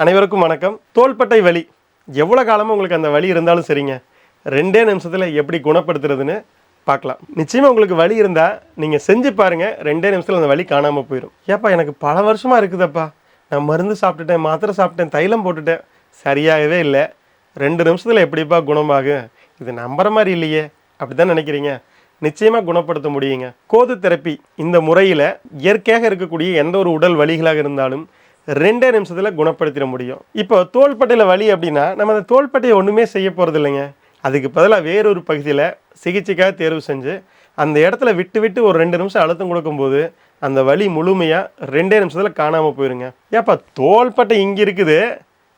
அனைவருக்கும் வணக்கம். தோள்பட்டை வலி எவ்வளோ காலமாக உங்களுக்கு அந்த வலி இருந்தாலும் சரிங்க, 2 நிமிஷத்தில் எப்படி குணப்படுத்துறதுன்னு பார்க்கலாம். நிச்சயமாக உங்களுக்கு வலி இருந்தால் நீங்கள் செஞ்சு பாருங்கள், 2 நிமிஷத்தில் அந்த வலி காணாமல் போயிடும். ஏப்பா எனக்கு பல வருஷமாக இருக்குதப்பா, நான் மருந்து சாப்பிட்டுட்டேன், மாத்திரை சாப்பிட்டேன், தைலம் போட்டுட்டேன், சரியாகவே இல்லை, 2 நிமிஷத்தில் எப்படிப்பா குணமாகும், இது நம்புற மாதிரி இல்லையே அப்படி தான் நினைக்கிறீங்க. நிச்சயமாக குணப்படுத்த முடியுங்க. கோது தெரப்பி இந்த முறையில் இயற்கையாக இருக்கக்கூடிய எந்த ஒரு உடல் வலிகளாக இருந்தாலும் 2 நிமிஷத்தில் குணப்படுத்திட முடியும். இப்போ தோள்பட்டையில் வலி அப்படின்னா நம்ம அந்த தோள்பட்டையை ஒன்றுமே செய்ய போகிறது இல்லைங்க. அதுக்கு பதிலாக வேறொரு பகுதியில் சிகிச்சைக்காக தேர்வு செஞ்சு அந்த இடத்துல விட்டு விட்டு ஒரு 2 நிமிஷம் அழுத்தம் கொடுக்கும்போது அந்த வலி முழுமையாக 2 நிமிஷத்தில் காணாமல் போயிருங்க. ஏப்பா தோள்பட்டை இங்கே இருக்குது,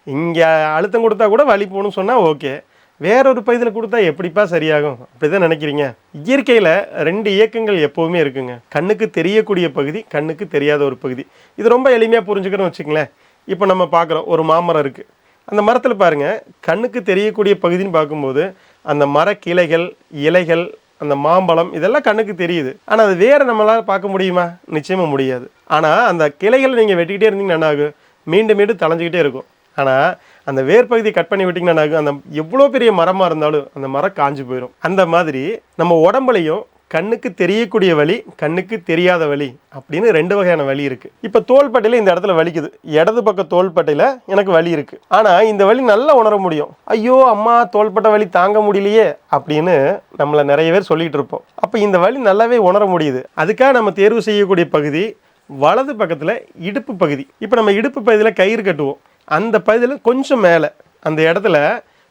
இங்கே அழுத்தம் கொடுத்தா கூட வலி போகணும்னு சொன்னால் ஓகே, வேறொரு பகுதியில் கொடுத்தா எப்படிப்பா சரியாகும் அப்படி தான் நினைக்கிறீங்க. இயற்கையில் 2 இயக்கங்கள் எப்போவுமே இருக்குங்க. கண்ணுக்கு தெரியக்கூடிய பகுதி, கண்ணுக்கு தெரியாத ஒரு பகுதி. இது ரொம்ப எளிமையாக புரிஞ்சுக்கணும்னு வச்சுங்களேன். இப்போ நம்ம பார்க்குறோம், ஒரு மாமரம் இருக்குது, அந்த மரத்தில் பாருங்கள், கண்ணுக்கு தெரியக்கூடிய பகுதின்னு பார்க்கும்போது அந்த மர கிளைகள், இலைகள், அந்த மாம்பழம் இதெல்லாம் கண்ணுக்கு தெரியுது. ஆனால் அது வேறு நம்மளால் பார்க்க முடியுமா? நிச்சயமாக முடியாது. ஆனால் அந்த கிளைகளை நீங்கள் வெட்டிக்கிட்டே இருந்தீங்கன்னா என்ன ஆகும்? மீண்டும் மீண்டும் தளைஞ்சிக்கிட்டே இருக்கும். ஆனால் அந்த வேர் பகுதியை கட் பண்ணி விட்டிங்கன்னா அந்த எவ்வளோ பெரிய மரமாக இருந்தாலும் அந்த மரம் காஞ்சு போயிடும். அந்த மாதிரி நம்ம உடம்புலையும் கண்ணுக்கு தெரியக்கூடிய வலி, கண்ணுக்கு தெரியாத வலி அப்படின்னு 2 வகையான வலி இருக்குது. இப்போ தோள்பட்டையில் இந்த இடத்துல வலிக்குது, இடது பக்கம் தோள்பட்டையில் எனக்கு வலி இருக்குது. ஆனால் இந்த வலி நல்லா உணர முடியும். ஐயோ அம்மா தோள்பட்டை வலி தாங்க முடியலையே அப்படின்னு நம்மளை நிறைய பேர் சொல்லிகிட்டு இருப்போம். அப்போ இந்த வலி நல்லாவே உணர முடியுது. அதுக்காக நம்ம தேர்வு செய்யக்கூடிய பகுதி வலது பக்கத்தில் இடுப்பு பகுதி. இப்போ நம்ம இடுப்பு பகுதியில் கயிறு கட்டுவோம், அந்த பகுதியில் கொஞ்சம் மேலே அந்த இடத்துல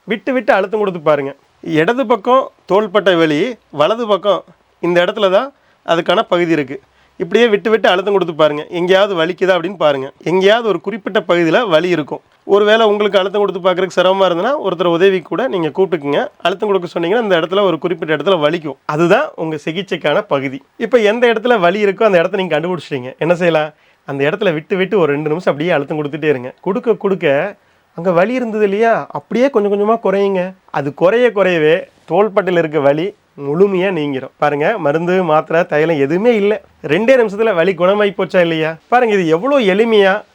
விட்டு விட்டு அழுத்தம் கொடுத்து பாருங்கள். இடது பக்கம் தோள்பட்டை வலி, வலது பக்கம் இந்த இடத்துல தான் அதுக்கான பகுதி இருக்குது. இப்படியே விட்டு விட்டு அழுத்தம் கொடுத்து பாருங்கள், எங்கேயாவது வலிக்குதா அப்படின்னு பாருங்கள். எங்கேயாவது ஒரு குறிப்பிட்ட பகுதியில் வலி இருக்கும். ஒருவேளை உங்களுக்கு அழுத்தம் கொடுத்து பார்க்குறதுக்கு சிரமமாக இருந்ததுன்னா ஒருத்தர் உதவி கூட நீங்கள் கூப்பிட்டுக்குங்க. அழுத்தம் கொடுக்க சொன்னீங்கன்னா அந்த இடத்துல ஒரு குறிப்பிட்ட இடத்துல வலிக்கும். அதுதான் உங்கள் சிகிச்சைக்கான பகுதி. இப்போ எந்த இடத்துல வலி இருக்கோ அந்த இடத்த நீங்கள் கண்டுபிடிச்சிட்டீங்க. என்ன செய்யலாம்? அந்த இடத்துல விட்டு விட்டு ஒரு 2 நிமிஷம் அப்படியே அழுத்தம் கொடுத்துட்டே இருங்க. கொடுக்க கொடுக்க அங்கே வலி இருந்தது இல்லையா, அப்படியே கொஞ்சம் கொஞ்சமாக குறையுங்க. அது குறையவே தோள்பட்டையில் இருக்க வலி முழுமையாக நீங்கிடும். பாருங்கள், மருந்து மாத்திரை தைலம் எதுவுமே இல்லை, 2 நிமிஷத்தில் வலி குணமாகி போச்சா இல்லையா? பாருங்கள், இது எவ்வளோ எளிமையாக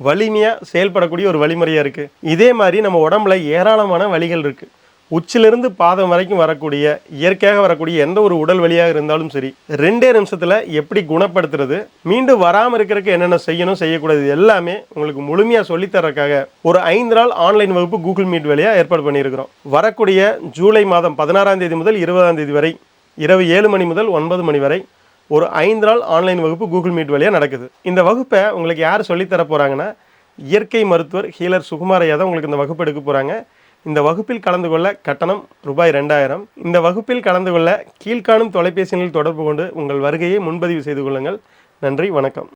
வலிமையாக செயல்படக்கூடிய ஒரு வழிமுறையாக இருக்குது. இதே மாதிரி நம்ம உடம்புல ஏராளமான வலிகள் இருக்குது. உச்சிலிருந்து பாதம் வரைக்கும் வரக்கூடிய இயற்கையாக வரக்கூடிய எந்த ஒரு உடல் வலியாக இருந்தாலும் சரி, 2 நிமிஷத்தில் எப்படி குணப்படுத்துறது, மீண்டும் வராமல் இருக்கிறதுக்கு என்னென்ன செய்யணும் செய்யக்கூடாது எல்லாமே உங்களுக்கு முழுமையாக சொல்லித்தரக்காக ஒரு 5 நாள் ஆன்லைன் வகுப்பு கூகுள் மீட் வழியாக ஏற்பாடு பண்ணியிருக்கிறோம். வரக்கூடிய ஜூலை மாதம் 16ஆம் தேதி முதல் 20ஆம் தேதி வரை இரவு 7 மணி முதல் 9 மணி வரை ஒரு 5 நாள் ஆன்லைன் வகுப்பு கூகுள் மீட் வழியாக நடக்குது. இந்த வகுப்பை உங்களுக்கு யார் சொல்லித்தர போகிறாங்கன்னா, இயற்கை மருத்துவர் ஹீலர் சுகுமாரையா தான் உங்களுக்கு இந்த வகுப்பு எடுக்க போகிறாங்க. இந்த வகுப்பில் கலந்து கொள்ள கட்டணம் ரூபாய் 2000. இந்த வகுப்பில் கலந்து கொள்ள கீழ்காணும் தொலைபேசியில் தொடர்பு கொண்டு உங்கள் வருகையை முன்பதிவு செய்து கொள்ளுங்கள். நன்றி, வணக்கம்.